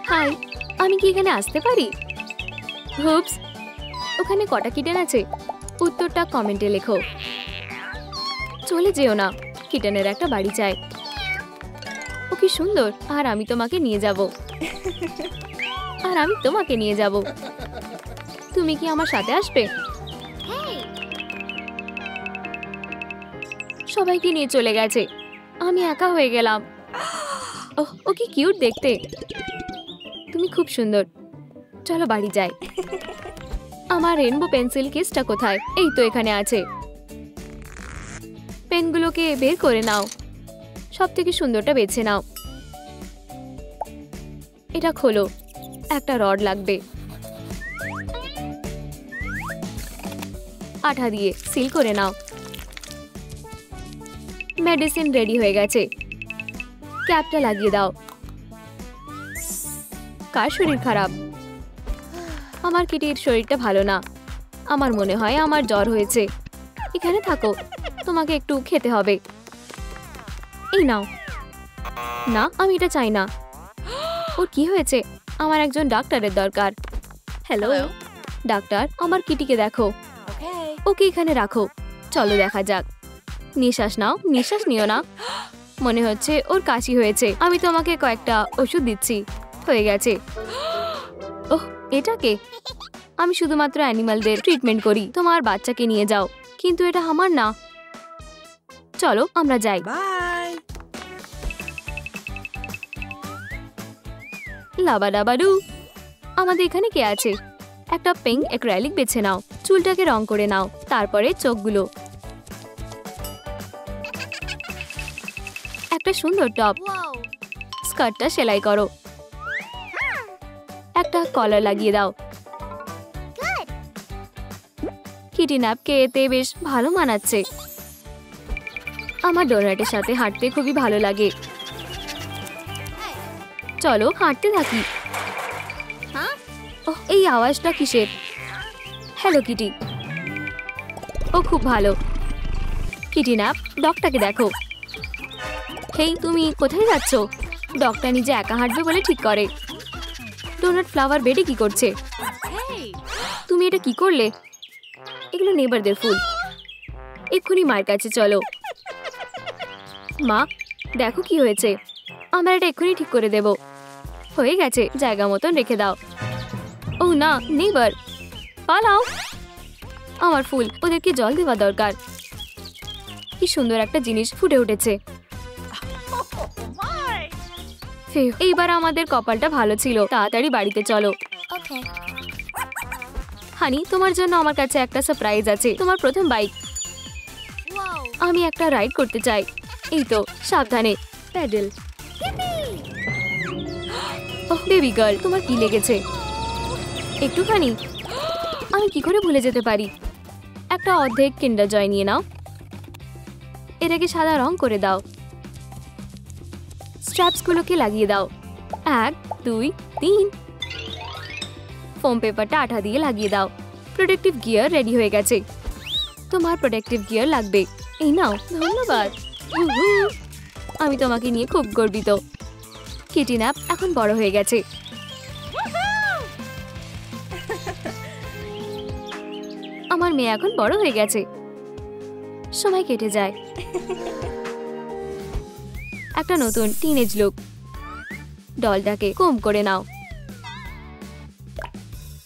High, আমি কি এখানে আসতে পারি? হুপস, ওখানে কটা কিটেন আছে? উত্তরটা কমেন্টে লেখো। চলে যেও না, কিটেনের একটা বাড়ি চাই। ও কি সুন্দর, আর আমি তোমাকে নিয়ে যাব। আর আমি তোমাকে নিয়ে যাব। তুমি কি আমার সাথে আসবে? সবাইকে নিয়ে চলে গেছে, আমি একা হয়ে গেলাম। ওহ, ও কি কিউট দেখতে। তুমি খুব সুন্দর, চলো বাড়ি যাই। আমার রেনবো পেন্সিল কেসটা কোথায়? এই তো এখানে আছে। পেনগুলোকে বের করে নাও, সব থেকে সুন্দরটা বেছে নাও। এটা খোলো, একটা রড লাগবে। আঠা দিয়ে সিল করে নাও। মেডিসিন রেডি হয়ে গেছে, ক্যাপটা লাগিয়ে দাও। কার শরীর খারাপ? আমার কিটির শরীরটা ভালো না, আমার মনে হয় আমার জ্বর হয়েছে। এখানে থাকো, তোমাকে একটু খেতে হবে। এই নাও। না, আমি এটা চাই না। ওর কি হয়েছে? আমার একজন ডাক্তারের দরকার। হ্যালো ডাক্তার, আমার কিটিকে দেখো। ওকে এখানে রাখো, চলো দেখা যাক। নিঃশ্বাস নাও, নিঃশ্বাস নিও না। মনে হচ্ছে ওর কাশি হয়েছে। আমি তোমাকে কয়েকটা ওষুধ দিচ্ছি। হয়ে গেছে। ওহ, এটাকে আমি শুধুমাত্র অ্যানিমালদের ট্রিটমেন্ট করি। তোমার বাচ্চাকে নিয়ে যাও, কিন্তু এটা আমার না। চলো আমরা যাই। লাবাডাবাডু, আমাদের এখানে কে আছে? একটা পিঙ্ক অ্যাক্রিলিক বেছে নাও। চুলটাকে রং করে নাও, তারপরে চোখগুলো। একটা সুন্দর টপ। স্কার্টটা সেলাই করো। একটা কলার লাগিয়ে দাও। কিটি ন্যাপকে এতে বেশ ভালো মানাচ্ছে। আমার ডোনাটের সাথে হাঁটতে খুবই ভালো লাগে। চলো হাঁটতে থাকি। ওহ, এই আওয়াজটা কিসের? Hello Kitty. ও খুব ভালো। কিটি ন্যাপ, ডগটাকে দেখো। হেই, তুমি কোথায় যাচ্ছ? ডগটা নিজে একা হাঁটবে বলে ঠিক করে। ডোনাট ফ্লাওয়ার বেডে কি করছে? তুমি এটা কি করলে? এগুলো নেবারদের ফুল। এক্ষুনি মায়ের কাছে চলো। মা, দেখো কি হয়েছে। আমরা এটা এক্ষুনি ঠিক করে দেব। হয়ে গেছে, জায়গা মতন রেখে দাও। ও না, নেবার, পালাও। আমার ফুল, ওদেরকে জল দেওয়া দরকার। কি সুন্দর একটা জিনিস ফুটে উঠেছে। এইবার আমাদের কপালটা ভালো ছিল। তাড়াতাড়ি বাড়িতে চলো। হানি, তোমার জন্য আমার কাছে একটা সারপ্রাইজ আছে। তোমার প্রথম বাইক। আমি একটা রাইড করতে চাই। এই তো, সাবধানে প্যাডেল। ওহ বেবি গার্ল, তোমার কি লেগেছে? একটুখানি? আমি কি করে ভুলে যেতে পারি? একটা অর্ধেক কিন্ডার জয় নিয়ে নাও। এটাকে সাদা রং করে দাও। স্ট্র্যাপসগুলোকে লাগিয়ে দাও। 1 2 3। ফোম পেপারটা আঠা দিয়ে লাগিয়ে দাও। প্রোটেক্টিভ গিয়ার রেডি হয়ে গেছে। তোমার প্রোটেক্টিভ গিয়ার লাগবে। এই নাও। ধন্যবাদ। আমি তোমাকে নিয়ে খুব গর্বিত। কিটি ন্যাপ এখন বড় হয়ে গেছে। আমার মেয়ে এখন বড় হয়ে গেছে। সময় কেটে যায়। একটা নতুন টিনেজ লুক। ডলটাকে কম করে নাও।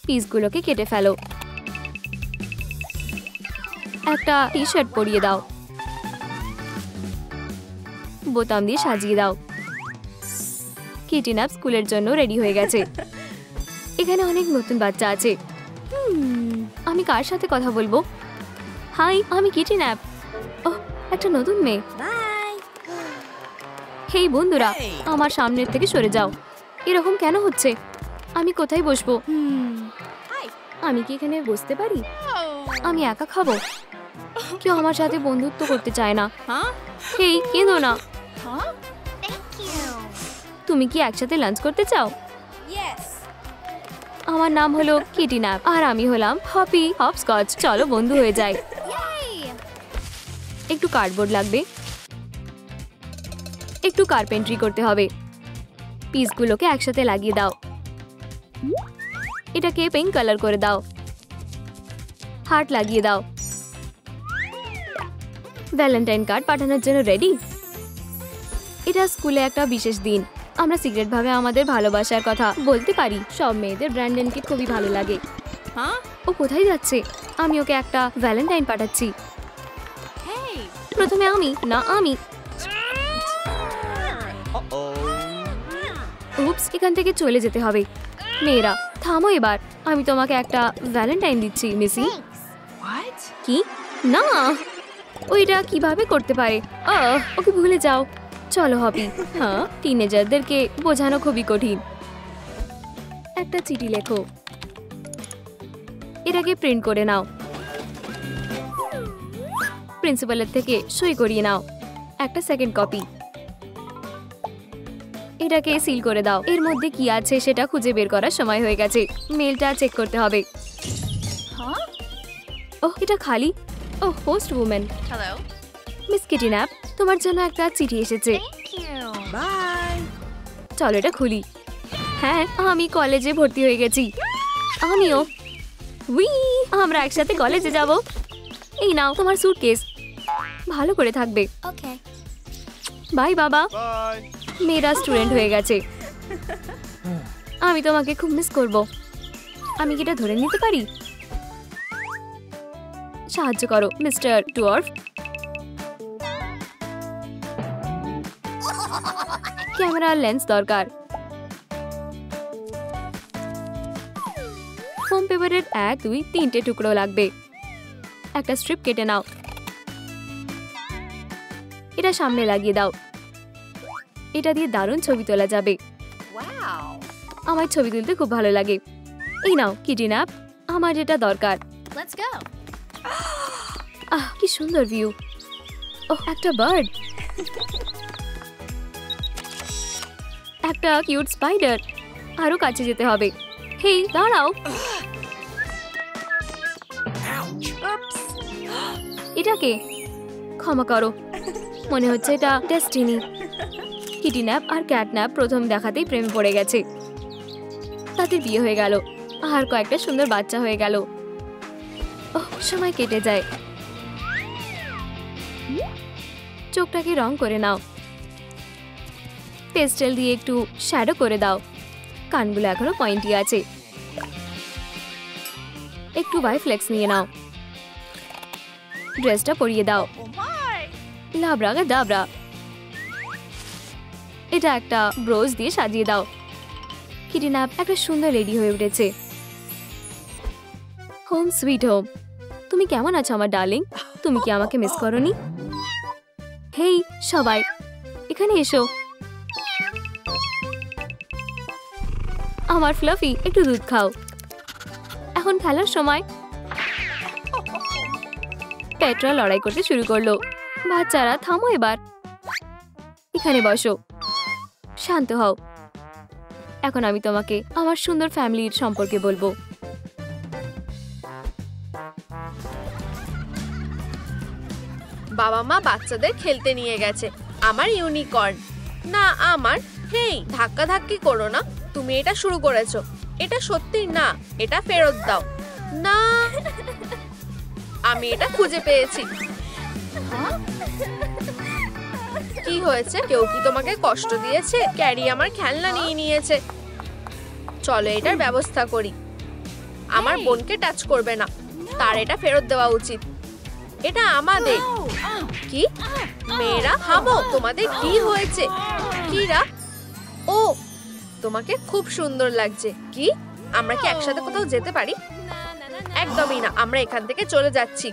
পিসগুলোকে কেটে ফেলো। একটা টি শার্ট পরিয়ে দাও। বোতাম দিয়ে সাজিয়ে দাও। কিটি ন্যাপ স্কুলের জন্য রেডি হয়ে গেছে। এখানে অনেক নতুন বাচ্চা আছে। আমি কার সাথে কথা বলবো? হাই, আমি কিটি ন্যাপ। ওহ, একটা নতুন মেয়ে। হেই বন্ধুরা, আমার সামনের থেকে সরে যাও। এরকম কেন হচ্ছে? আমি কোথায় বসবো? আমি কি এখানে বসতে পারি? আমি একা খাবো। কেউ আমার সাথে বন্ধুত্ব করতে চায় না। হেই, কেঁদো না। তুমি কি একসাথে লাঞ্চ করতে চাও? আমার নাম হলো কিটি ন্যাপ আর আমি হলাম হপি হপস্কচ। চলো বন্ধু হয়ে যাই। একটু কার্ডবোর্ড লাগবে। একটু কার্পেন্ট্রি করতে হবে। পিসগুলোকে একসাথে লাগিয়ে দাও। এটাকে পিঙ্ক কালার করে দাও, হার্ট লাগিয়ে দাও। ভ্যালেন্টাইন কার্ড পাঠানোর জন্য রেডি? এটা স্কুলে একটা বিশেষ দিন, আমরা সিক্রেট ভাবে আমাদের ভালোবাসার কথা বলতে পারি। সব মেয়েদের ব্র্যান্ডনকে খুবই ভালো লাগে। ও কোথায় যাচ্ছে? আমি ওকে একটা ভ্যালেন্টাইন পাঠাচ্ছি। প্রথমে আমি উপস, এখান থেকে চলে যেতে হবে। মেয়েরা থামো এবার, আমি তোমাকে একটা ভ্যালেন্টাইন দিচ্ছি মিসি। কি না, ওইটা কিভাবে করতে পারে? ওকে ভুলে যাও। চলো হবি। হ্যাঁ, টিনেজারদেরকে বোঝানো খুবই কঠিন। একটা চিঠি লেখো, এটাকে প্রিন্ট করে নাও, প্রিন্সিপালের থেকে সই করিয়ে নাও, একটা সেকেন্ড কপি। এটাকে সিল করে দাও। এর মধ্যে কি আছে সেটা খুঁজে বের করার সময় হয়ে গেছে। মেলটা চেক করতে হবে। ওহ, এটা খালি। ওহ, পোস্ট উমেন। মিস কিটিন্যাপ, তোমার জন্য একটা চিঠি এসেছে। চলো এটা খুলি। হ্যাঁ, আমি কলেজে ভর্তি হয়ে গেছি। আমিও। উই, আমরা একসাথে কলেজে যাব। এই নাও তোমার সুটকেস, ভালো করে থাকবে। বাই বাবা। মেয়েরা স্টুডেন্ট হয়ে গেছে। আমি তোমাকে খুব মিস করব। আমি কি এটা ধরে নিতে পারি? সাহায্য করো মিস্টার ডুয়ার্ফ। ক্যামেরার লেন্স দরকার। ফোম পেপারের 1, 2, 3টে টুকরো লাগবে। একটা স্ট্রিপ কেটে নাও, এটা সামনে লাগিয়ে দাও। এটা দিয়ে দারুণ ছবি তোলা যাবে। আমার ছবি তুলতে খুব ভালো লাগে। এই নাও কিটিন্যাপ, আমার যেটা দরকার। কি সুন্দর ভিউ। ওহ, একটা বার্ড, একটা কিউট স্পাইডার। আরো কাছে যেতে হবে। হেই দাঁড়াও, এটাকে ক্ষমা করো, মনে হচ্ছে এটা ডেস্টিনি। কিটিন্যাপ আর ক্যাটন্যাপ প্রথম দেখাতেই প্রেমে পড়ে গেছে। তাদের বিয়ে হয়ে গেল, আর কয়েকটা সুন্দর বাচ্চা হয়ে গেল। ওহ, সময় কেটে যায়। চোখটাকে রং করে নাও, পেস্টেল দিয়ে একটু শ্যাডো করে দাও। কানগুলো এখনো পয়েন্টি আছে। একটু ফ্লেক্স নিয়ে নাও, ড্রেসটা পরিয়ে দাও। লাবরা গাদাবরা। এটা একটা ব্রোজ দিয়ে সাজিয়ে দাও। কিটিন্যাপ একটা সুন্দর রেডি হয়ে উঠেছে। Home sweet home. তুমি কেমন আছো আমার ডার্লিং? তুমি কি আমাকে মিস করোনি? হেই সবাই, এখানে এসো। আমার ফ্লাফি, একটু দুধ খাও। এখন খেলার সময়। পেট্রা লড়াই করতে শুরু করলো। বাচ্চারা থামো এবার, এখানে বসো, শান্ত হও। এখন আমি তোমাকে আমার সুন্দর ফ্যামিলির সম্পর্কে বলবো। বাবা মা বাচ্চাদের খেলতে নিয়ে গেছে। আমার ইউনিকর্ন না আমার। হেই, ধাক্কা ধাক্কি করো না, তুমি এটা শুরু করেছো। এটা সত্যি না, এটা ফেরত দাও। না, আমি এটা খুঁজে পেয়েছি। কি হয়েছে? কেউ কি তোমাকে কষ্ট দিয়েছে? ক্যারি আমার খেলনা নিয়ে নিয়েছে। চলো এটার ব্যবস্থা করি। আমার বোনকে টাচ করবে না, তার এটা ফেরত দেওয়া উচিত। এটা আমাদের। কি? মেয়েরা থামো, তোমাদের কি হয়েছে? কিরা? ও, তোমাকে খুব সুন্দর লাগছে। কি, আমরা কি একসাথে কোথাও যেতে পারি? একদমই না, আমরা এখান থেকে চলে যাচ্ছি।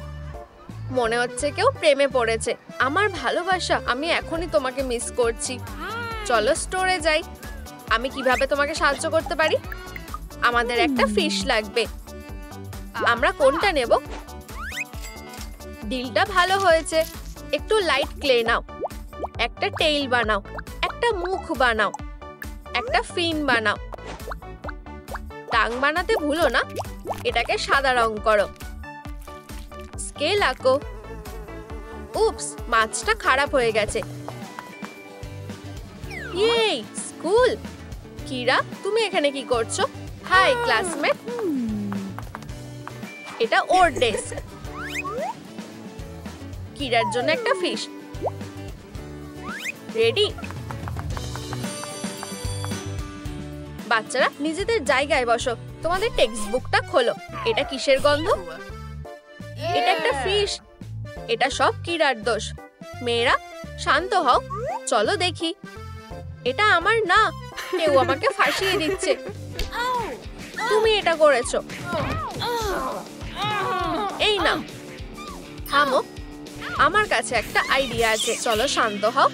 মনে হচ্ছে কেউ প্রেমে পড়েছে। আমার ভালোবাসা, আমি এখনই তোমাকে মিস করছি। চলো স্টোরে যাই। আমি কিভাবে তোমাকে সাহায্য করতে পারি? আমাদের একটা ফিশ লাগবে। আমরা কোনটা নেব? ডিলটা ভালো হয়েছে। একটু লাইট ক্লে নাও, একটা টেইল বানাও, একটা মুখ বানাও, একটা ফিন বানাও। টাং বানাতে ভুলো না। এটাকে সাদা রং করো, স্কেল আঁকো। উপস, মাছটা খারাপ হয়ে গেছে। ইয়ে, স্কুল। কিরা, তুমি এখানে কি করছো? হাই ক্লাসমেট, এটা ওর ডেস্ক। কিরার জন্য একটা ফিশ। রেডি? বাচ্চারা নিজেদের জায়গায় বসো। তোমাদের টেক্সট বুকটা খোলো। এটা কিসের গন্ধ? এটা একটা ফিশ। এটা সব কিরার দোষ। মেয়েরা শান্ত হও, চলো দেখি। এটা আমার না, কেউ আমাকে ফাঁসিয়ে দিচ্ছে। তুমি এটা করেছো। এই না, থামো, আমার কাছে একটা আইডিয়া আছে। চলো শান্ত হও।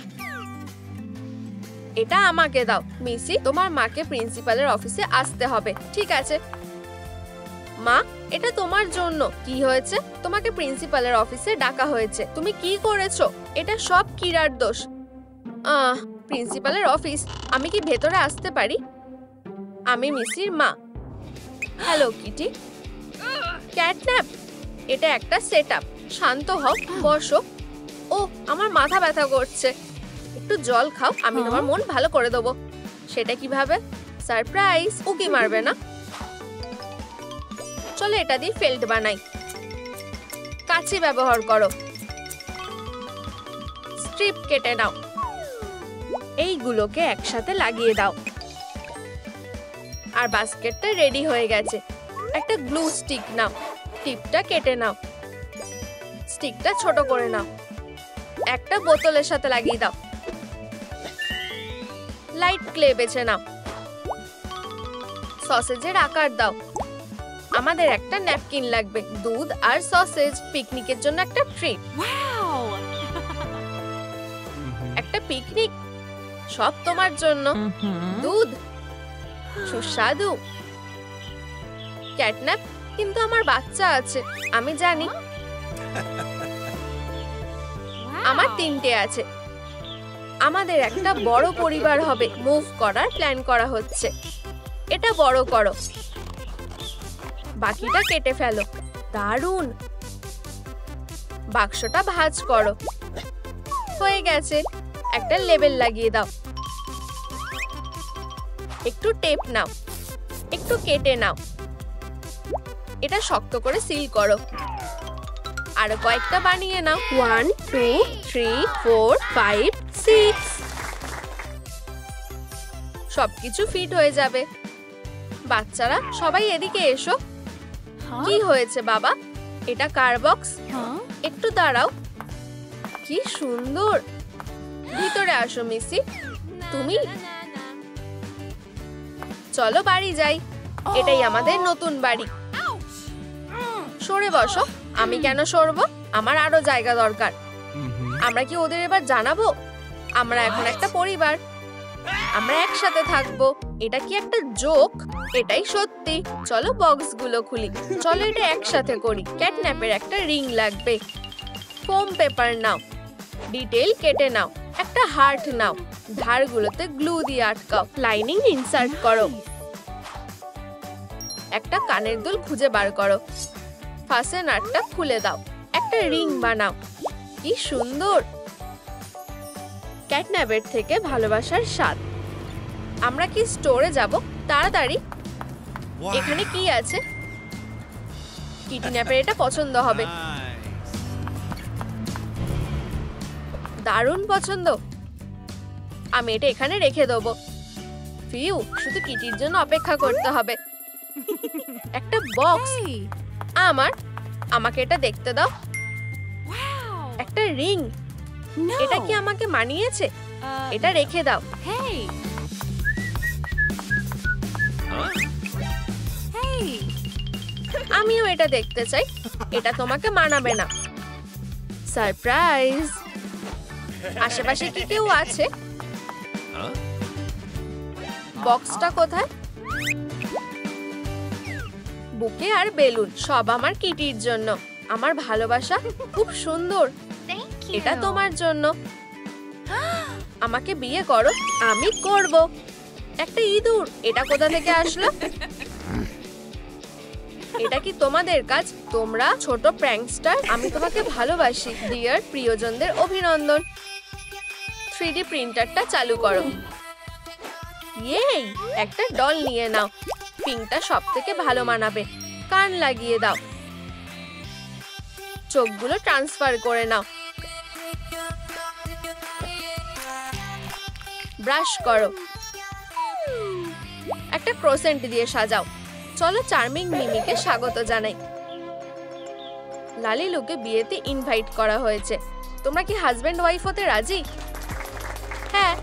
এটা আমাকে দাও। মিসি, তোমার মাকে প্রিন্সিপালের অফিসে আসতে হবে। ঠিক আছে মা, এটা তোমার জন্য। কি হয়েছে? তোমাকে প্রিন্সিপালের অফিসে ডাকা হয়েছে। তুমি কি করেছো? এটা সব কিরার দোষ। প্রিন্সিপালের অফিস, আমি কি ভেতরে আসতে পারি? আমি মিসির মা। Hello Kitty. ক্যাটন্যাপ, এটা একটা সেটআপ। শান্ত হও, বসো। ও, আমার মাথা ব্যথা করছে। একটু জল খাও, আমি তোমার মন ভালো করে দেবো। সেটা কিভাবে? সারপ্রাইজ। উকি মারবে না। চলো এটা দিয়ে ফেল্ট বানাই। কাঁচি ব্যবহার করো। স্ট্রিপ কেটে নাও। এইগুলোকে একসাথে লাগিয়ে দাও। আর বাস্কেটটা রেডি হয়ে গেছে। একটা গ্লু স্টিক নাও। টিপটা কেটে নাও। স্টিকটা ছোট করে নাও। একটা বোতলের সাথে লাগিয়ে দাও। লাইট ক্লে বেছে নাও। সসেজের আকার দাও। আমাদের একটা ন্যাপকিন লাগবে। দুধ আর সসেজ, পিকনিকের জন্য একটা ট্রিট। একটা পিকনিক, সব তোমার জন্য। দুধ সুস্বাদু। ক্যাটন্যাপ, কিন্তু আমার বাচ্চা আছে। আমি জানি। আমার 3টে আছে। আমাদের একটা বড় পরিবার হবে। মুভ করার প্ল্যান করা হচ্ছে। এটা বড় করো। বাকিটা কেটে ফেলো। দারুণ। বাক্সটা ভাঁজ করো। হয়ে গেছে। একটা লেবেল লাগিয়ে দাও। একটু টেপ নাও। একটু কেটে নাও। এটা শক্ত করে সিল করো। আরো কয়েকটা বানিয়ে নাও। 1 2 3 4 5 6। সবকিছু ফিট হয়ে যাবে। বাচ্চারা সবাই এদিকে এসো। কি হয়েছে বাবা? এটা কার বক্স? একটু দাঁড়াও। কি সুন্দর। ভিতরে আসো মিসি। তুমি? চলো বাড়ি যাই। এটাই আমাদের নতুন বাড়ি। সরে বসো। আমি কেন সরবো? আমার আরো জায়গা দরকার। আমরা কি ওদের এবার জানাবো আমরা এখন একটা পরিবার? আমরা একসাথে থাকবো। এটা কি একটা জোক? এটাই সত্যি। চলো বক্সগুলো খুলি। চলো এটা একসাথে করি। ক্যাটন্যাপের একটা রিং লাগবে। ফোম পেপার নাও। ডিটেইল কেটে নাও। একটা হার্ট নাও। ধারগুলোতে গ্লু দিয়ে আটকাও। লাইনিং ইনসার্ট করো। একটা কানের দুল খুঁজে বার করো। ফাস্টেনারটা খুলে দাও। একটা রিং বানাও। কি সুন্দর। ক্যাটন্যাপের থেকে ভালোবাসার স্বাদ। আমরা কি স্টোরে যাব? তাড়াতাড়ি। এখানে কি আছে? কিডন্যাপের এটা পছন্দ হবে। দারুণ পছন্দ। আমি এটা এখানে রেখে দেবো। ফিউ, শুধু কিটির জন্য অপেক্ষা করতে হবে। একটা বক্স। আমাকে এটা দেখতে দাও। একটা রিং। এটা কি আমাকে মানিয়েছে? এটা রেখে দাও। আমিও এটা দেখতে চাই। এটা তোমাকে মানাবে না। সারপ্রাইজ। আশেপাশে কি কেউ আছে? বক্সটা কোথায়? বুকে আর বেলুন, সব আমার কিটির জন্য। আমার ভালোবাসা খুব সুন্দর। এটা তোমার জন্য। আমাকে বিয়ে করো। আমি করব। একটা ইঁদুর। এটা কোথা থেকে আসলো? এটা কি তোমাদের কাজ? তোমরা ছোট প্র্যাঙ্কস্টার। আমি তোমাকে ভালোবাসি। ডিয়ার প্রিয়জনদের অভিনন্দন। 3D প্রিন্টারটা চালু করো। ইয়েই, একটা ডল নিয়ে নাও। পিঙ্কটা সবথেকে ভালো মানাবে। কান লাগিয়ে দাও, চোখগুলো ট্রান্সফার করে নাও, ব্রাশ করো, একটা ক্রোসেন্ট দিয়ে সাজাও। চলো চার্মিং মিমিকে স্বাগত জানাই। লালিলুকে বিয়েতে ইনভাইট করা হয়েছে। তোমরা কি হাজবেন্ড ওয়াইফ হতে রাজি? হ্যাঁ,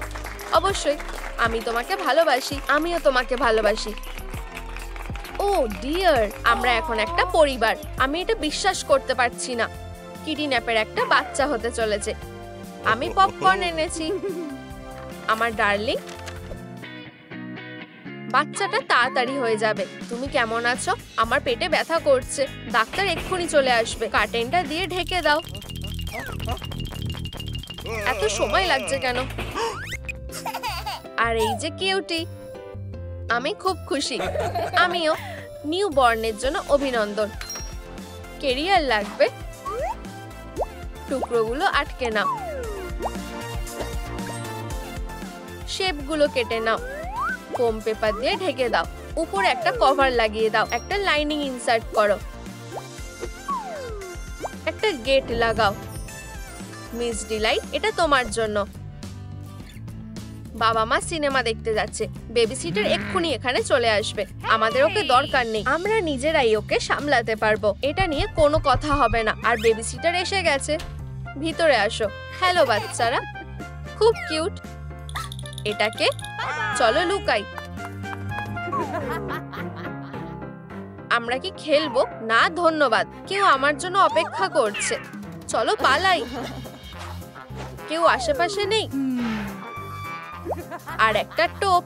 অবশ্যই। আমি তোমাকে ভালোবাসি, আমিও তোমাকে ভালোবাসি। ও ডিয়ার, আমরা এখন একটা পরিবার। আমি এটা বিশ্বাস করতে পারছি না। কিডন্যাপের একটা বাচ্চা হতে চলেছে। আমি পপকর্ন এনেছি। আমার ডার্লিং, বাচ্চাটা তাড়াতাড়ি হয়ে যাবে। তুমি কেমন আছো? আমার পেটে ব্যথা করছে, ডাক্তার এক্ষুনি চলে আসবে। কার্টেনটা দিয়ে ঢেকে দাও। এত সময় লাগছে কেন? আর এই যে কিউটি, আমি খুব খুশি। আমিও। নিউ বর্নের জন্য অভিনন্দন। কেরিয়ার লাগবে, টুকরোগুলো আটকে নাও, শেপগুলো কেটে নাও, ফোম পেপার দিয়ে ঢেকে দাও, উপরে একটা কভার লাগিয়ে দাও, একটা লাইনিং ইনসার্ট করো, একটা গেট লাগাও। মিস ডিলাইট, এটা তোমার জন্য। বাবা মা সিনেমা দেখতে যাচ্ছে, বেবি সিটার এক্ষুনি এখানে চলে আসবে। আমাদের ওকে দরকার নেই, আমরা নিজেরাই ওকে সামলাতে পারবো। এটা নিয়ে কোনো কথা হবে না। আর বেবি সিটার এসে গেছে, ভিতরে আসো। হ্যালো বাচ্চারা, খুব কিউট। এটাকে চলো লুকাই। আমরা কি খেলবো? না ধন্যবাদ, কেউ আমার জন্য অপেক্ষা করছে। চলো পালাই। কেউ আশেপাশে নেই। আর একটা টোপ,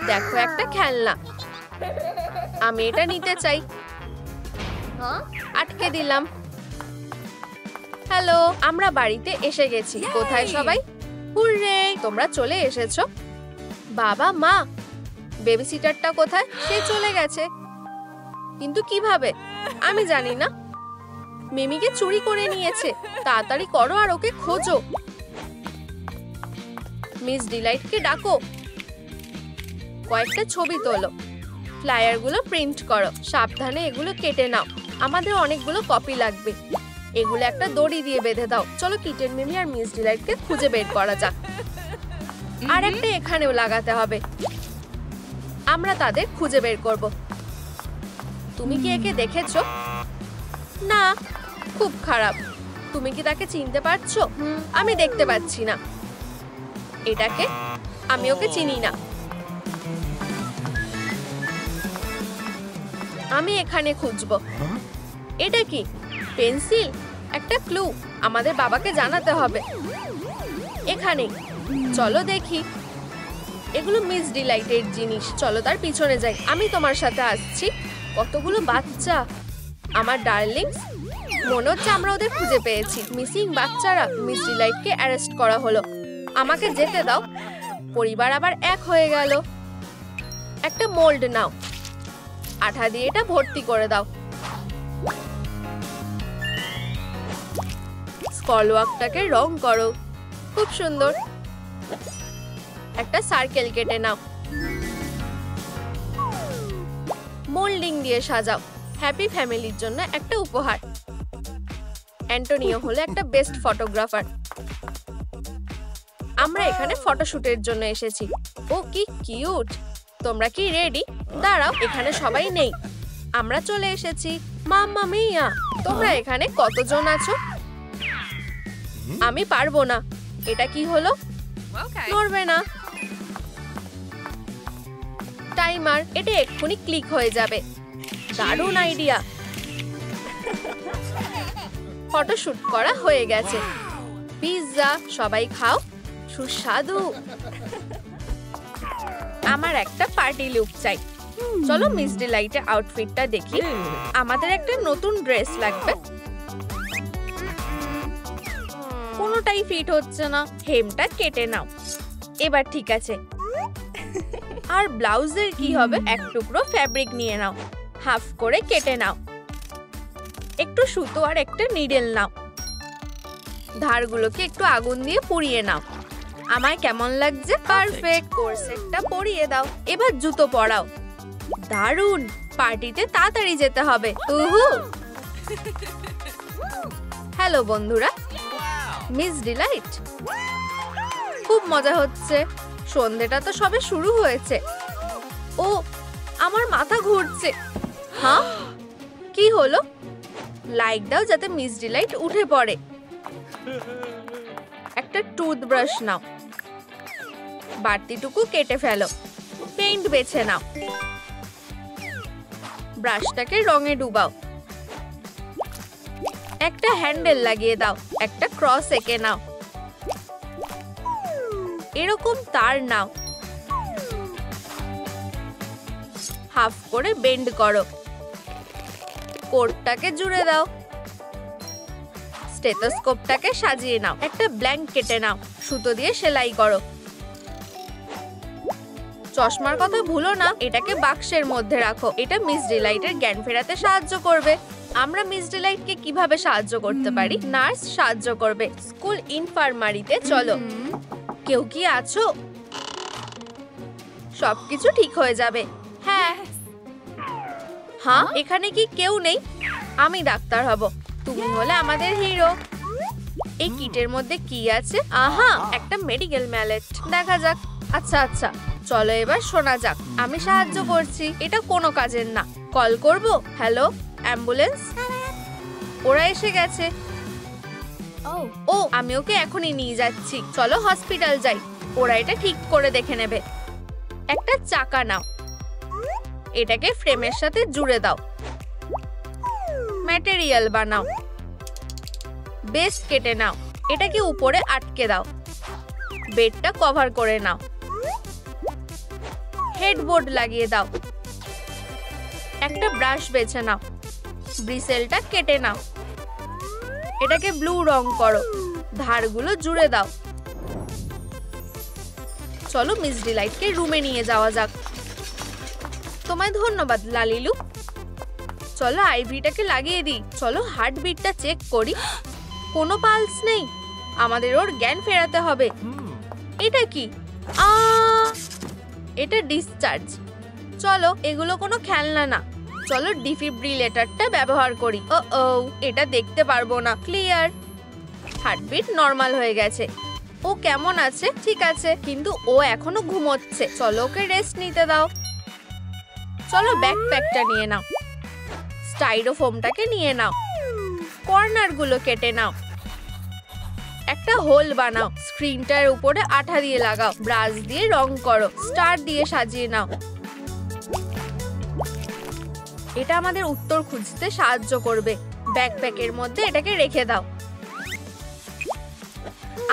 দেখো একটা খেলনা। আমি এটা নিতে চাই। আটকে দিলাম। হ্যালো, আমরা বাড়িতে এসে গেছি। কোথায় সবাই? হুররে, তোমরা চলে এসেছো। বাবা মা, বেবি সিটারটা কোথায়? সে চলে গেছে। কিন্তু কিভাবে? আমি জানি না। মিমিকে চুরি করে নিয়েছে। তাড়াতাড়ি করো আর ওকে খোঁজো। মিস ডিলাইটকে ডাকো, কয়েকটা ছবি তোলো, ফ্লায়ারগুলো প্রিন্ট করো। সাবধানে এগুলো কেটে নাও, আমাদের অনেকগুলো কপি লাগবে। এগুলো একটা দড়ি দিয়ে বেঁধে দাও। চলো কিটেন মিমি আর মিস ডিলাইটকে খুঁজে বের করা যাক। আর একটা এখানেও লাগাতে হবে। আমরা তাদের খুঁজে বের করব। তুমি কি একে দেখেছো? না, খুব খারাপ। তুমি কি তাকে চিনতে পারছো? আমি দেখতে পাচ্ছি না। এটাকে? আমি ওকে চিনি না। আমি এখানে খুঁজবো। এটা কি? পেন্সিল? একটা ক্লু। আমাদের বাবাকে জানাতে হবে। এখানে চলো দেখি। এগুলো মিস ডিলাইটের জিনিস। চলো তার পিছনে যাই। আমি তোমার সাথে আসছি। কতগুলো বাচ্চা, আমার ডার্লিংস। মনে হচ্ছে আমরা ওদের খুঁজে পেয়েছি। মিসিং বাচ্চারা। মিস ডিলাইটকে অ্যারেস্ট করা হলো। আমাকে যেতে দাও। পরিবার আবার এক হয়ে গেল। একটা মোল্ড নাও, আঠা দিয়ে এটা ভর্তি করে দাও। স্কলওয়াকটাকে রং করো। খুব সুন্দর। একটা সার্কেল কেটে নাও, মোল্ডিং দিয়ে সাজাও। হ্যাপি ফ্যামিলির জন্য একটা উপহার। অ্যান্টোনিও হলো একটা বেস্ট ফটোগ্রাফার। আমরা এখানে ফটোশুটের জন্য এসেছি। ও কি কিউট। তোমরা কি রেডি? দাঁড়াও, এখানে সবাই নেই। আমরা চলে এসেছি। মাম্মা মিয়া, তোমরা এখানে কতজন আছো? আমি পারবো না। এটা কি হলো? নড়বে না। টাইমার, এটা এক্ষুনি ক্লিক হয়ে যাবে। দারুণ আইডিয়া। ফটোশুট করা হয়ে গেছে। পিৎজা, সবাই খাও। সুস্বাদু। আমার একটা পার্টি লুক চাই। চলো মিস ডিলাইটের আউটফিটটা দেখি। আমাদের একটা নতুন ড্রেস লাগবে। কোনোটাই ফিট হচ্ছে না। হেমটা কেটে নাও। এবার ঠিক আছে। আর ব্লাউজের কি হবে? এক টুকরো ফ্যাব্রিক নিয়ে নাও, হাফ করে কেটে নাও। একটু সুতো আর একটা নিডেল নাও। ধারগুলোকে একটু আগুন দিয়ে পুড়িয়ে নাও। আমায় কেমন লাগছে? পারফেক্ট। কোরসেটটা পরিয়ে দাও। এবার জুতো পরাও। দারুণ, পার্টিতে তাড়াতাড়ি যেতে হবে। উহু। হ্যালো বন্ধুরা, মিস ডিলাইট। খুব মজা হচ্ছে, সন্ধেটা তো সবে শুরু হয়েছে। ও, আমার মাথা ঘুরছে। হ্যাঁ, কি হলো? লাইট দাও যাতে মিস ডিলাইট উঠে পড়ে। একটা টুথব্রাশ নাও, বাড়তিটুকু কেটে ফেলো, পেইন্ট বেছে নাও, ব্রাশটাকে রঙে ডুবাও, একটা হ্যান্ডেল লাগিয়ে দাও, একটা ক্রস এঁকে নাও, এরকম তার নাও, হাফ করে বেন্ড করো, কোটটাকে জুড়ে দাও, স্টেথোস্কোপটাকে সাজিয়ে নাও, একটা ব্ল্যাঙ্ক কেটে নাও, সুতো দিয়ে সেলাই করো। চশমার কথা ভুলো না, এটাকে বাক্সের মধ্যে রাখো। এটা মিস ডিলাইটের জ্ঞান ফেরাতে সাহায্য করবে। আমরা মিস ডিলাইটকে কিভাবে সাহায্য করতে পারি? নার্স সাহায্য করবে। স্কুল ইনফার্মারিতে চলো। কেউ কি আছো? সবকিছু ঠিক হয়ে যাবে। হ্যাঁ হ্যাঁ, এখানে কি কেউ নেই? আমি ডাক্তার হব, তুমি হলে আমাদের হিরো। এই কিটের মধ্যে কি আছে? আহা, একটা মেডিকেল ম্যালেট। দেখা যাক। আচ্ছা আচ্ছা, চলো এবার শোনা যাক। আমি সাহায্য করছি, এটা কোনো কাজের না। কল করব। Hello, ambulance. ওরা এসে গেছে। ও, আমি ওকে এখনই নিয়ে যাচ্ছি। চলো হসপিটাল যাই, ওরা এটা ঠিক করে দেখে নেবে। একটা চাকা নাও, এটাকে ফ্রেমের সাথে জুড়ে দাও, ম্যাটেরিয়াল বানাও, বেস কেটে নাও, এটাকে উপরে আটকে দাও, বেডটা কভার করে নাও, হেডবোর্ড লাগিয়ে দাও, একটা ব্রাশ বেছে নাও, ব্রিসেলটা কেটে নাও, এটাকে ব্লু রং করো, ধারগুলো জুড়ে দাও। চলো মিস ডিলাইটকে রুমে নিয়ে যাওয়া যাক। তোমায় ধন্যবাদ লালিলু। চলো আইভিটাকে লাগিয়ে দিই। চলো হার্টবিটটা চেক করি। কোনো পালস নেই, আমাদের ওর জ্ঞান ফেরাতে হবে। এটা কি? এটা ডিসচার্জ। চলো, এগুলো কোনো খেলনা না। চলো ডিফিব্রিলেটরটা ব্যবহার করি। ও, এটা দেখতে পারবো না। ক্লিয়ার, হার্টবিট নর্মাল হয়ে গেছে। ও কেমন আছে? ঠিক আছে, কিন্তু ও এখনো ঘুমোচ্ছে। চলো ওকে রেস্ট নিতে দাও। চলো ব্যাকপ্যাকটা নিয়ে নাও, স্টাইরোফোমটাকে নিয়ে নাও, কর্নারগুলো কেটে নাও, একটা হোল বানাও, স্ক্রিনটার উপরে আঠা দিয়ে লাগাও, ব্রাশ দিয়ে রং করো, স্টার দিয়ে সাজিয়ে নাও। এটা আমাদের উত্তর খুঁজতে সাহায্য করবে। ব্যাকপ্যাকের মধ্যে এটাকে রেখে দাও।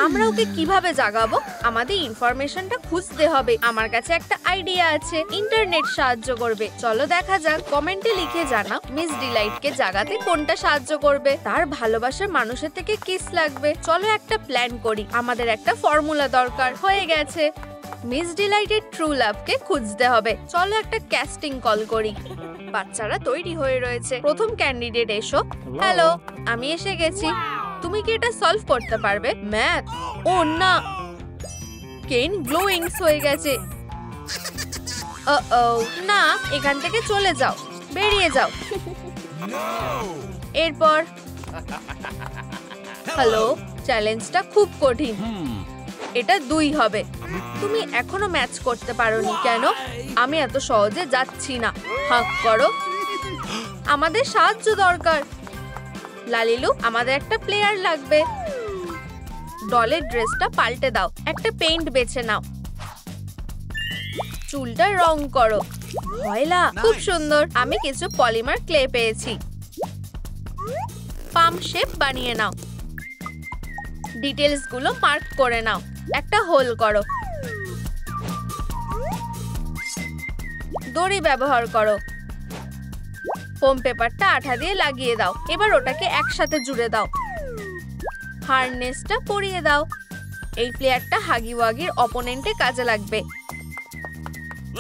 আমরা ওকে কিভাবে জাগাবো? আমাদের ইনফরমেশনটা খুঁজতে হবে। আমার কাছে একটা আইডিয়া আছে, ইন্টারনেট সাহায্য করবে। চলো দেখা যাক। কমেন্টে লিখে জানাও মিস ডিলাইটকে জাগাতে কোনটা সাহায্য করবে। তার ভালোবাসার মানুষের থেকে কিস লাগবে। চলো একটা প্ল্যান করি। আমাদের একটা ফর্মুলা দরকার। হয়ে গেছে, মিস ডিলাইটের ট্রু লাভকে খুঁজতে হবে। চলো একটা ক্যাস্টিং কল করি। বাচ্চারা তৈরি হয়ে রয়েছে। প্রথম ক্যান্ডিডেট এসো। হ্যালো, আমি এসে গেছি। তুমি কি এটা সলভ করতে পারবে? ম্যাথ? ও না, কেন গ্লোয়িংস হয়ে গেছে। না, এখান থেকে চলে যাও, বেরিয়ে যাও। এরপর হ্যালো, চ্যালেঞ্জটা খুব কঠিন। এটা 2 হবে। তুমি এখনো ম্যাচ করতে পারোনি কেন? আমি এত সহজে যাচ্ছি না। হাঁক করো, আমাদের সাহায্য দরকার। লালিলু, আমাদের একটা প্লেয়ার লাগবে। ডলের ড্রেসটা পাল্টে দাও, একটা পেইন্ট বেছে নাও, চুলটা রং করো। ভয়লা, খুব সুন্দর। আমি কিছু পলিমার ক্লে পেয়েছি। পাম শেপ বানিয়ে নাও, ডিটেলস গুলো মার্ক করে নাও, একটা হোল করো, দড়ি ব্যবহার করো, ফোম পেপারটা আঠা দিয়ে লাগিয়ে দাও। এবার ওটাকে একসাথে জুড়ে দাও, হারনেসটা পরিয়ে দাও। এই প্লেয়ারটা হাগি ওয়াগির অপোনেন্টে কাজে লাগবে।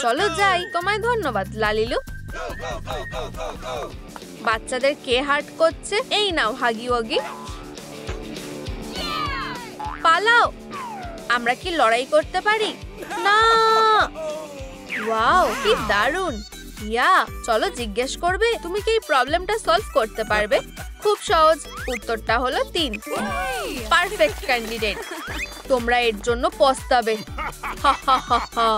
চলো যাই। তোমায় ধন্যবাদ লালিলু। বাচ্চাদের কে হার্ট করছে? এই নাও হাগি ওয়াগি। পালাও। আমরা কি লড়াই করতে পারি? না। ওয়াও, কি দারুণ। ইয়া, চলো জিজ্ঞেস করবে তুমি কি এই প্রবলেমটা সলভ করতে পারবে? খুব সহজ, উত্তরটা হলো 3। Perfect candidate. তোমরা এর জন্য পস্তাবে। হা হা হা হা।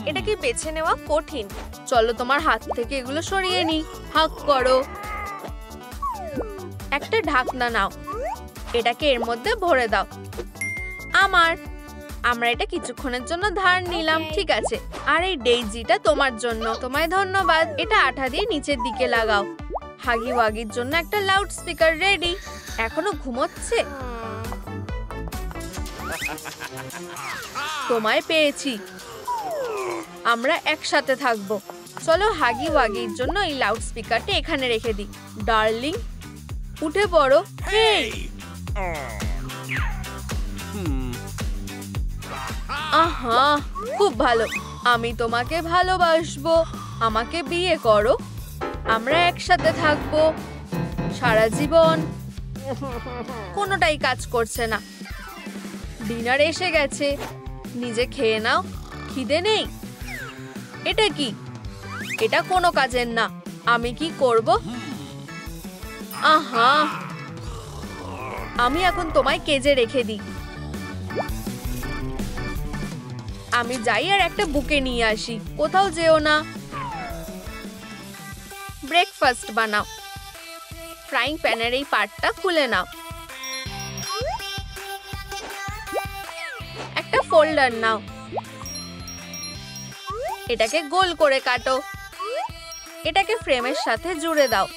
এটা কি বেছে নেওয়া কঠিন? চলো তোমার হাত থেকে এগুলো সরিয়ে নি। হাক করো। একটা ঢাকনা নাও, এটাকে এর মধ্যে ভরে দাও। আমরা এটা কিছুক্ষণের জন্য ধার নিলাম, ঠিক আছে। আর এই ডেইজিটা তোমার জন্য। তোমায় ধন্যবাদ। এটা আঠা দিয়ে নিচের দিকে লাগাও। হাগি ওয়াগির জন্য একটা লাউড স্পিকার রেডি। এখনো ঘুমোচ্ছে? তোমায় পেয়েছি। আমরা একসাথে থাকবো। চলো হাগি ওয়াগির জন্য এই লাউড স্পিকারটা এখানে রেখে দিই। ডার্লিং, উঠে পড়ো। হেই, আহা, খুব ভালো। আমি তোমাকে ভালোবাসবো। আমাকে বিয়ে করো। আমরা একসাথে থাকবো সারা জীবন। কোনোটাই কাজ করছে না। ডিনার এসে গেছে, নিজে খেয়ে নাও। খিদে নেই? এটা কি? এটা কোনো কাজের না। আমি কি করব? আহা, আমি এখন তোমায় কেজে রেখে দিই। আমি যাই আর একটা বুকে নিয়ে আসি। কোথাও যেও না। ব্রেকফাস্ট বানাও। ফ্রাইং প্যানের এই পার্টটা খুলে নাও। একটা ফোল্ডার নাও, এটাকে গোল করে কাটো। এটাকে ফ্রেমের সাথে জুড়ে দাও।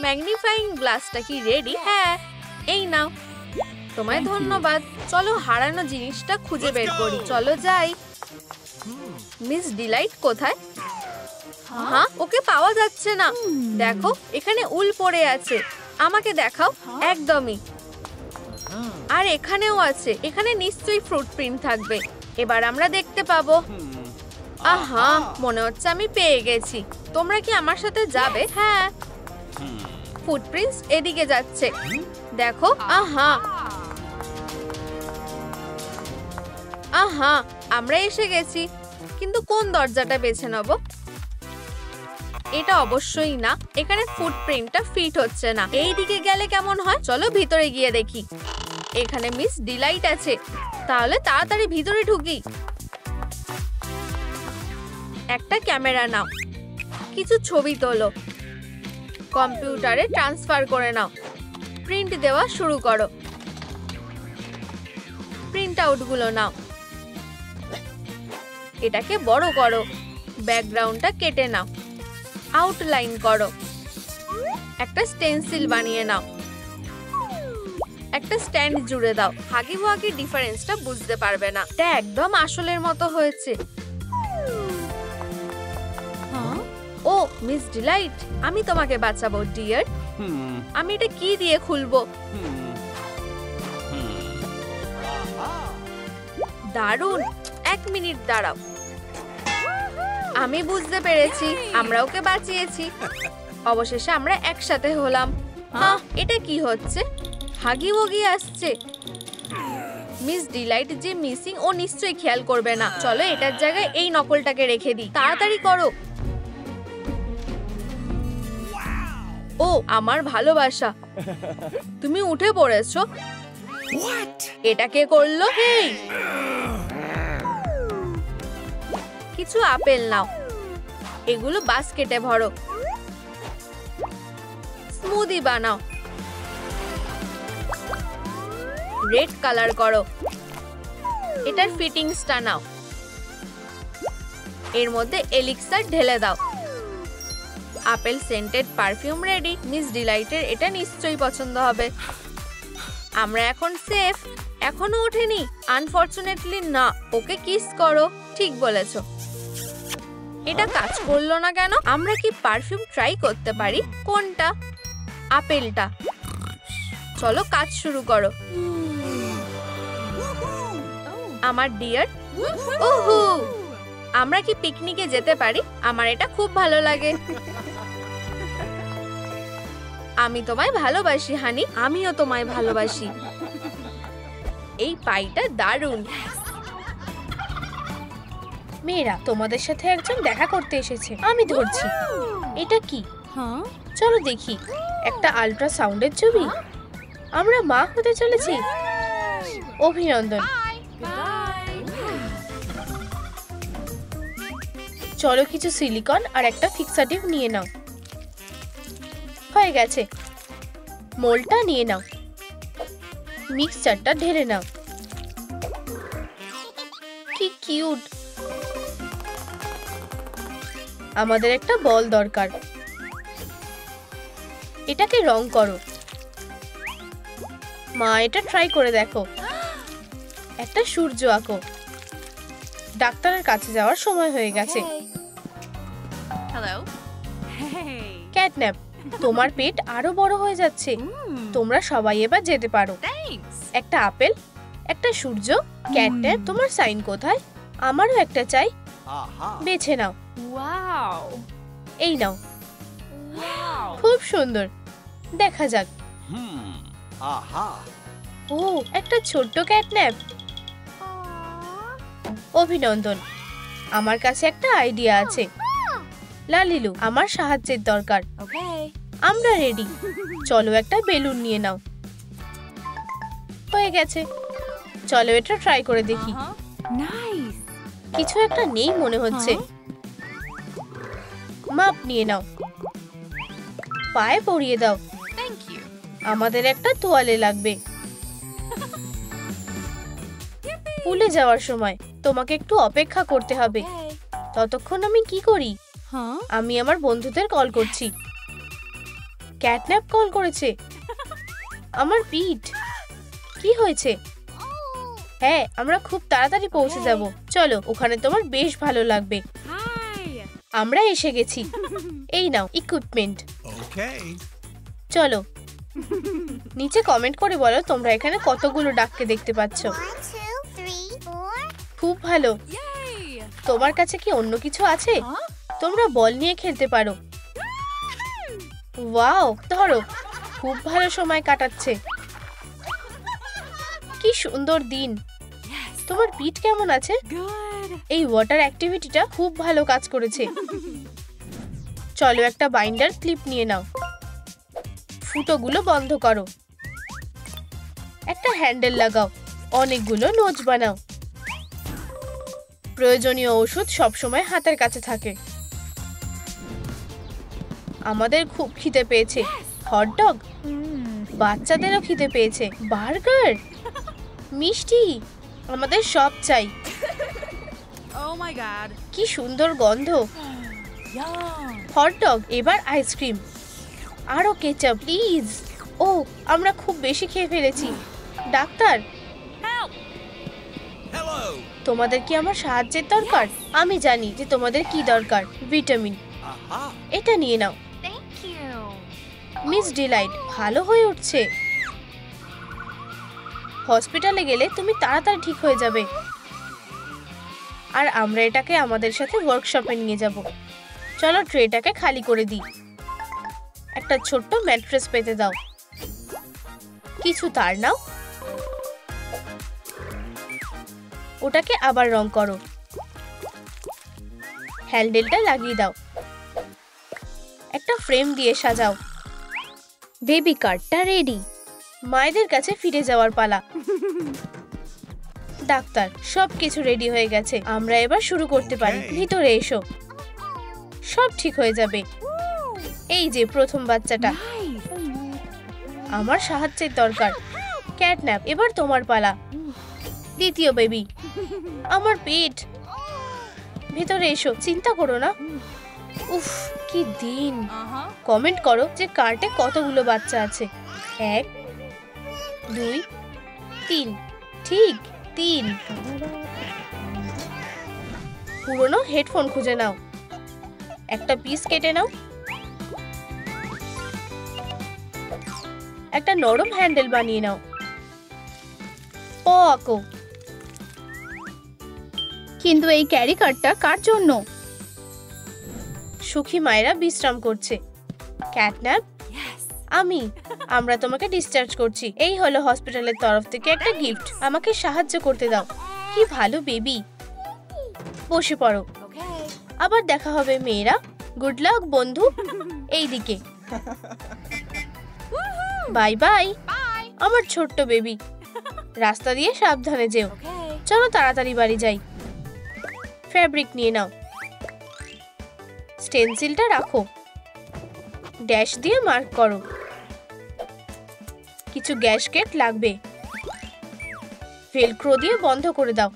ম্যাগনিফাইং গ্লাসটা কি রেডি? হ্যাঁ, এই নাও। তোমায় ধন্যবাদ। চলো হারানো জিনিসটা খুঁজে বের করি। চলো যাই। মিস ডিলাইট কোথায়? হ্যাঁ, ওকে পাওয়া যাচ্ছে না। দেখো, এখানে উল পড়ে আছে। আমাকে দেখাও। একদমই। আর এখানেও আছে। এখানে নিশ্চয়ই ফ্রুট প্রিন্ট থাকবে। এবার আমরা দেখতে পাবো। আহা, মনে হচ্ছে আমি পেয়ে গেছি। তোমরা কি আমার সাথে যাবে? হ্যাঁ। ফুটপ্রিন্টস এদিকে যাচ্ছে। দেখো। আহা আহা, আমরা এসে গেছি। কিন্তু কোন দরজাটা বেছে নেব? এটা অবশ্যই না। এখানে ফুটপ্রিন্টটা ফিট হচ্ছে না। এই দিকে গেলে কেমন হয়? চলো ভিতরে গিয়ে দেখি। এখানে মিস ডিলাইট আছে। তাহলে তাড়াতাড়ি ভিতরে ঢুকি। একটা ক্যামেরা নাও, কিছু ছবি তোলো। কম্পিউটারে ট্রান্সফার করে নাও। প্রিন্ট দেওয়া শুরু করো। প্রিন্ট আউটগুলো নাও। এটাকে বড় করো। ব্যাকগ্রাউন্ডটা কেটে নাও। আউটলাইন করো। একটা স্টেনসিল বানিয়ে নাও। একটা স্ট্যান্ড জুড়ে দাও। হাগি ওয়াগি ডিফারেন্সটা বুঝতে পারবে না। এটা একদম আসলের মতো হয়েছে। ও মিস ডিলাইট, আমি তোমাকে বাঁচাবো ডিয়ার। আমি এটা কি দিয়ে খুলবো? দারুণ। 1 মিনিট দাঁড়াও। আমি বুঝতে পেরেছি। আমরা ওকে বাঁচিয়েছি। অবশেষে আমরা একসাথে হলাম। হ্যাঁ, এটা কি হচ্ছে? হাগি ওগি আসছে। মিস ডিলাইট যে মিসিং, ও নিশ্চয়ই খেয়াল করবে না। চলো এটার জায়গায় এই নকলটাকে রেখে দিই। তাড়াতাড়ি করো। ও আমার ভালোবাসা, তুমি উঠে পড়েছো। এটা কে করলো? হেই, কিছু আপেল নাও। এগুলো বাস্কেটে ভরো। স্মুদি বানাও। রেড কালার করো। এটার ফিটিংসটা নাও। এর মধ্যে এলিক্সার ঢেলে দাও। Apple scented perfume ready. Miss ডিলাইটের এটা নিশ্চয়ই পছন্দ হবে। আমরা এখন সেফ। এখনো ওঠেনি? আনফরচুনেটলি না। ওকে কিস করো। ঠিক বলেছো। এটা কাজ করলো না কেন? আমরা কি পারফিউম ট্রাই করতে পারি? কোনটা? আপেলটা। চলো কাজ শুরু করো। আমার ডিয়ার। ওহো, আমরা কি পিকনিকে যেতে পারি? আমার এটা খুব ভালো লাগে। আমি তোমায় ভালোবাসি হানি। আমিও তোমায় ভালোবাসি। এই পাইটা দারুণ। মেয়েরা, তোমাদের সাথে একজন দেখা করতে এসেছে, আমি ধরছি। এটা কি? চলো দেখি। একটা আল্ট্রাসাউন্ডের ছবি। আমরা মা হতে চলেছি। অভিনন্দন। চলো কিছু সিলিকন আর একটা ফিক্সাটিভ নিয়ে নাও। হয়ে গেছে। মোলটা নিয়ে নাও, মিক্সচারটা ঢেলে নাও। কি কিউট। আমাদের একটা বল দরকার। এটাকে রং করো। মা, এটা ট্রাই করে দেখো। একটা সূর্য আঁকো। ডাক্তারের কাছে যাওয়ার সময় হয়ে গেছে। Hello. ক্যাটন্যাপ, তোমার পেট আরো বড় হয়ে যাচ্ছে। তোমরা সবাই এবার যেতে পারো। Thanks. একটা আপেল, একটা সূর্য। ক্যাটন্যাপ, তোমার সাইন কোথায়? আমারও একটা চাই। বেছে নাও। Wow. এই নাও। Wow. খুব সুন্দর। দেখা যাক। ও, একটা ছোট্ট ক্যাটন্যাপ। অভিনন্দন। আমার কাছে একটা আইডিয়া আছে। লালিলু, আমার সাহায্যের দরকার। Okay. আমরা রেডি। চলো একটা বেলুন নিয়ে নাও। হয়ে গেছে। চলো এটা ট্রাই করে দেখি। Nice. কিছু একটা নেই মনে হচ্ছে। মাপ নিয়ে নাও, পায়ে পরিয়ে দাও। Thank you. আমাদের একটা তোয়ালে লাগবে। পুলে যাওয়ার সময় তোমাকে একটু অপেক্ষা করতে হবে। Okay. ততক্ষণ আমি কি করি? Huh? আমি আমার বন্ধুদের কল করছি। ক্যাটন্যাপ কল করেছে। আমার পিঠ। কি হয়েছে? হ্যাঁ, আমরা খুব তাড়াতাড়ি পৌঁছে যাব। চলো, ওখানে তোমার বেশ ভালো লাগবে। Hi. আমরা এসে গেছি। এই নাও ইকুইপমেন্ট। Okay. চলো, নিচে কমেন্ট করে বলো তোমরা এখানে কতগুলো ডাককে দেখতে পাচ্ছ। 1, 2, 3, 4. খুব ভালো। Yay. তোমার কাছে কি অন্য কিছু আছে? Huh? তোমরা বল নিয়ে খেলতে পারো। ওয়াও, ধরো। খুব ভালো সময় কাটাচ্ছে। কি সুন্দর দিন। Yes. তোমার পিঠ কেমন আছে? Good. এই ওয়াটার অ্যাক্টিভিটিটা খুব ভালো কাজ করেছে। চলো একটা বাইন্ডার ক্লিপ নিয়ে নাও। ফুটোগুলো বন্ধ করো। একটা হ্যান্ডেল লাগাও। অনেকগুলো নোচ বানাও। প্রয়োজনীয় ওষুধ সবসময় হাতের কাছে থাকে। আমাদের খুব খিদে পেয়েছে। হটডগ, বাচ্চাদেরও খিদে পেয়েছে। বার্গার, মিষ্টি, আমাদের সব চাই। Oh my God. কি সুন্দর গন্ধ। Yum. হটডগ, এবার আইসক্রিম, আরো কেচাপ প্লিজ। ও, আমরা খুব বেশি খেয়ে ফেলেছি। Doctor, Help. Hello. তোমাদের কি আমার সাহায্যের দরকার? আমি জানি যে তোমাদের কি দরকার। ভিটামিন। Aha. এটা নিয়ে নাও। Thank you. মিস ডিলাইট ভালো হয়ে উঠছে। হসপিটালে গেলে তুমি তাড়াতাড়ি ঠিক হয়ে যাবে। আর আমরা এটাকে আমাদের সাথে ওয়ার্কশপে নিয়ে যাব। চলো ট্রেটাকে খালি করে দিই। একটা ছোট্ট ম্যাট্রেস পেতে দাও। কিছু তার নাও। ওটাকে আবার রং করো। হ্যান্ডেলটা লাগিয়ে দাও। একটা ফ্রেম দিয়ে সাজাও। বেবি কার্ডটা রেডি। মায়েদের কাছে ফিরে যাওয়ার পালা। ডাক্তার, সবকিছু রেডি হয়ে গেছে। আমরা এবার শুরু করতে পারি। Okay. ভিতরে এসো। সব ঠিক হয়ে যাবে। এই যে প্রথম বাচ্চাটা। Nice. আমার সাহায্যের দরকার। ক্যাটন্যাপ, এবার তোমার পালা। দ্বিতীয় বেবি। আমার পেট। ভিতরে এসো, চিন্তা করো না। উফ, কি দিন। Uh-huh. কমেন্ট করো যে কার্টে কতগুলো বাচ্চা আছে। 1, 2, 3। ঠিক 3। পুরনো হেডফোন খুঁজে নাও। একটা পিস কেটে নাও। একটা নরম হ্যান্ডেল বানিয়ে নাও। প আঁকো। কিন্তু এই ক্যারি কার্ডটা কার জন্য? সুখী মায়েরা বিশ্রাম করছে। Catnap, Yes. আমরা তোমাকে ডিসচার্জ করছি। এই হলো হসপিটালের তরফ থেকে একটা গিফট। আমাকে সাহায্য করতে দাও। কি ভালো বেবি। বসে পড়ো। Okay. আবার দেখা হবে মেয়েরা। গুড লাক বন্ধু। এইদিকে। বাই বাই আমার ছোট্ট বেবি। রাস্তা দিয়ে সাবধানে যেও। Okay. চলো তাড়াতাড়ি বাড়ি যাই। ফ্যাব্রিক নিয়ে নাও। স্টেনসিলটা রাখো। ড্যাশ দিয়ে মার্ক করো। কিছু গ্যাসকেট লাগবে। ভেলক্রো দিয়ে বন্ধ করে দাও।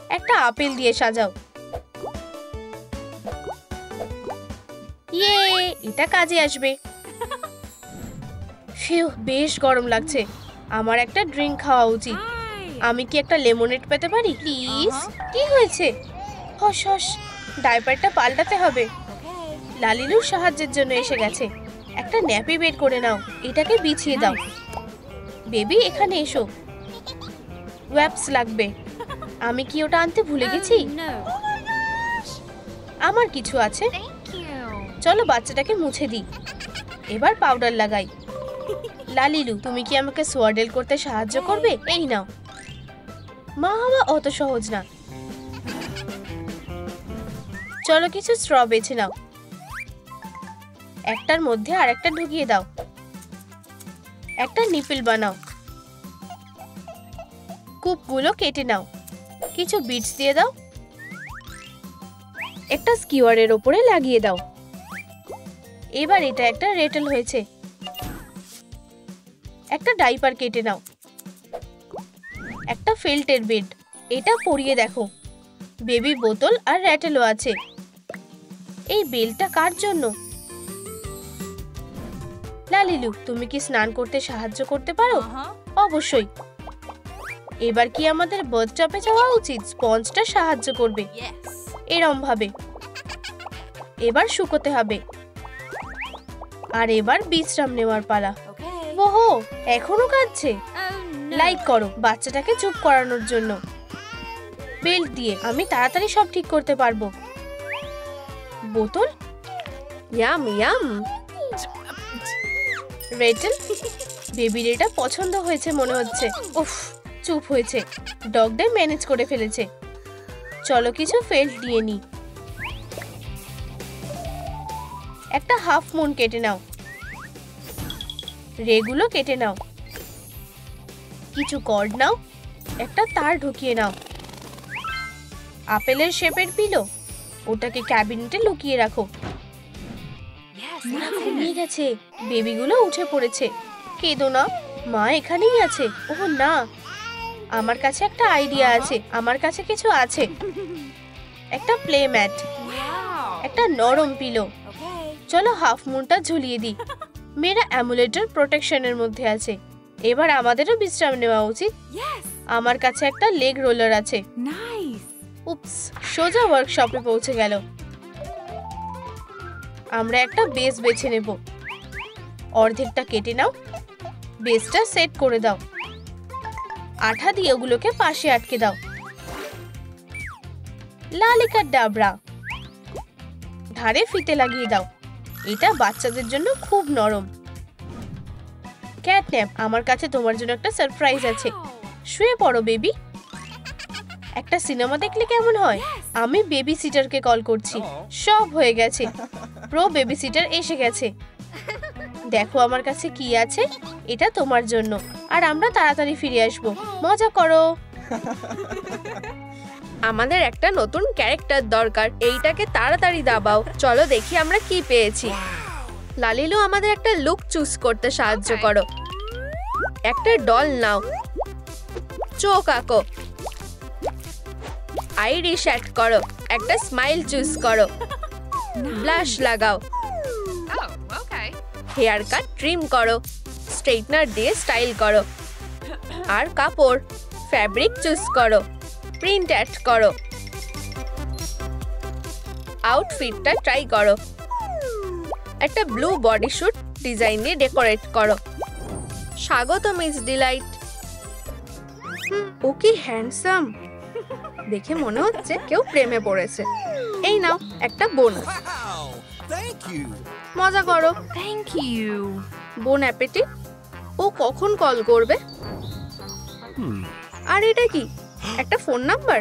একটা আপেল দিয়ে সাজাও। ইয়ে, এটা কাজে আসবে। ফিউ, বেশ গরম লাগছে। আমার একটা ড্রিঙ্ক খাওয়া উচিত। Hi. আমি কি একটা লেমনেড পেতে পারি প্লিজ? কি হয়েছে? হস হস, ডাইপারটা পাল্টাতে হবে। Okay. লালিলুর সাহায্যের জন্য এসে গেছে। একটা ন্যাপি বের করে নাও। এটাকে বিছিয়ে দাও। বেবি এখানে এসো। ওয়্যাপস লাগবে। আমি কি ওটা আনতে ভুলে গেছি? No. আমার কিছু আছে। Thank you. চলো বাচ্চাটাকে মুছে দিই। এবার পাউডার লাগাই। লালিলু, তুমি কি আমাকে সোয়াডেল করতে সাহায্য করবে? এই নাও। মা হওয়া অত সহজ না। চলো কিছু স্ট্র বেছে নাও। একটার মধ্যে আরেকটা ঢুকিয়ে দাও। একটা নিপল বানাও। কূপগুলো কেটে নাও। কিছু বিটস দিয়ে দাও। একটা স্কিওয়ারের ওপরে লাগিয়ে দাও। এবার এটা একটা রেটেল হয়েছে। একটা ডাইপার কেটে নাও। একটা ফেল্টের বেড। এটা পরিয়ে দেখো। বেবি বোতল আর র্যাটেলও আছে। এই বেলটা কার জন্য? লালিলু, তুমি কি স্নান করতে সাহায্য করতে পারো? Uh-huh. অবশ্যই। এবার কি আমাদের বাথটবে যাওয়া উচিত? স্পঞ্জটা সাহায্য করবে Yes. এরম ভাবে। এবার শুকোতে হবে। আর এবার বিশ্রাম নেওয়ার পালা। Okay. ওহো, এখনো কাঁদছে। Oh no. লাইক করো বাচ্চাটাকে চুপ করানোর জন্য। বেল্ট দিয়ে আমি তাড়াতাড়ি সব ঠিক করতে পারবো। বোতল, ইয়াম ইয়াম। রেটেল, বেবির এটা পছন্দ হয়েছে মনে হচ্ছে। উফ, চুপ হয়েছে। ডগটা ম্যানেজ করে ফেলেছে। চলো কিছু ফেল্ট দিয়ে নি। একটা হাফ মুন কেটে নাও। রেগুলো কেটে নাও। কিছু কর্ড নাও। একটা তার ঢুকিয়ে নাও। আপেলের শেপের পিলো, ওটাকে ক্যাবিনেটে লুকিয়ে রাখো। Yes. ওরা that's ঘুমিয়ে it. গেছে। বেবিগুলো উঠে পড়েছে। কেঁদো না, মা এখানেই আছে। ওহ না, আমার কাছে একটা আইডিয়া আছে। আমার কাছে কিছু আছে। একটা প্লে ম্যাট, Wow. একটা নরম পিলো। Okay. চলো হাফ মুনটা ঝুলিয়ে দিই। মেয়েরা অ্যামুলেটের প্রোটেকশনের মধ্যে আছে। এবার আমাদেরও বিশ্রাম নেওয়া উচিত। Yes. আমার কাছে একটা লেগ রোলার আছে। Nice. উপস, সোজা ওয়ার্কশপে পৌঁছে গেল। আমরা একটা বেস বেছে নেব। অর্ধেকটা কেটে নাও। বেসটা সেট করে দাও। আঠা দিয়ে ওগুলোকে পাশে আটকে দাও। লালিকা ডাবরা, ধারে ফিতে লাগিয়ে দাও। এটা বাচ্চাদের জন্য খুব নরম। ক্যাটন্যাপ, আমার কাছে তোমার জন্য একটা সারপ্রাইজ আছে। শুয়ে পড়ো বেবি। একটা সিনেমা দেখলে কেমন হয়? আমি বেবি সিটারকে কল করছি। সব হয়ে গেছে। প্রো বেবি সিটার এসে গেছে। দেখো আমার কাছে কি আছে। এটা তোমার জন্য। আর আমরা তাড়াতাড়ি ফিরে আসবো। মজা করো। আমাদের একটা নতুন ক্যারেক্টার দরকার। এইটাকে তাড়াতাড়ি দাবাও। চলো দেখি আমরা কি পেয়েছি। লালিলু, আমাদের একটা লুক চুজ করতে সাহায্য করো। একটা ডল নাও। চোখ আঁকো। আইরিশ অ্যাড করো। একটা স্মাইল চুজ করো। ব্লাশ লাগাও। Oh, okay. Haircut trim করো। স্ট্রেটনার দিয়ে স্টাইল করো। আর কাপড়, ফ্যাব্রিক চুজ করো। প্রিন্ট অ্যাড করো। আউটফিটটা ট্রাই করো। একটা ব্লু বডি স্যুট ডিজাইন দিয়ে ডেকোরেট করো। স্বাগত মিস ডিলাইট। ও কি হ্যান্ডসাম। দেখে মনে হচ্ছে কেউ প্রেমে পড়েছে। এই নাও একটা বোনাস। Wow! Thank you. মজা করো। Thank you. বোন অ্যাপেটিট। ও কখন কল করবে? আর এটা কি? একটা ফোন নাম্বার?